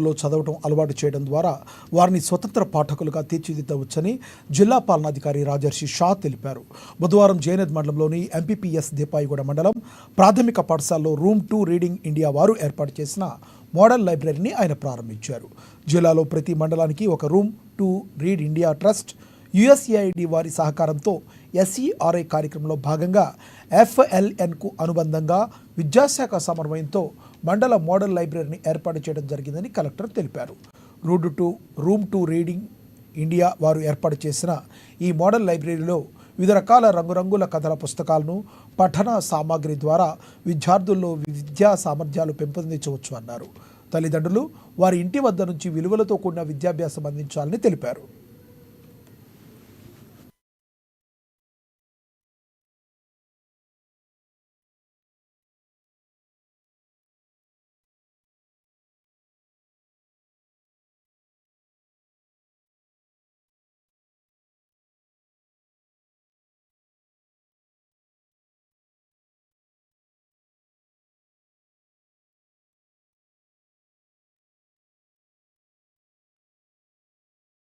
లో చదవటం అలవాటు చేయడం ద్వారా వారిని స్వతంత్ర పాఠకులుగా తీర్చిదిద్దవచ్చని జిల్లా పాలనాధికారి రాజర్షి షా తెలిపారు. బుధవారం జైనద్ మండలంలోని ఎంపీపీఎస్ దీపాయిగూడ మండలం ప్రాథమిక పాఠశాలలో రూమ్ 2 రీడింగ్ ఇండియా వారు ఏర్పాటు చేసిన మోడల్ లైబ్రరీని ఆయన ప్రారంభించారు. జిల్లాలో ప్రతి మండలానికి ఒక room 2 read India trust, USAID వారి సహకారంతో ఎస్ఈఆర్ఐ కార్యక్రమంలో భాగంగా ఎఫ్ఎల్ఎన్కు అనుబంధంగా విద్యాశాఖ సమన్వయంతో మండల మోడల్ లైబ్రరీని ఏర్పాటు చేయడం జరిగిందని కలెక్టర్ తెలిపారు. రూమ్ 2 రీడింగ్ ఇండియా వారు ఏర్పాటు చేసిన ఈ మోడల్ లైబ్రరీలో వివిధ రకాల రంగురంగుల కథల పుస్తకాలను, పఠన సామాగ్రి ద్వారా విద్యార్థుల్లో విద్యా సామర్థ్యాలు పెంపొందించవచ్చు అన్నారు. తల్లిదండ్రులు వారి ఇంటి వద్ద నుంచి విలువలతో కూడిన విద్యాభ్యాసం అందించాలని తెలిపారు.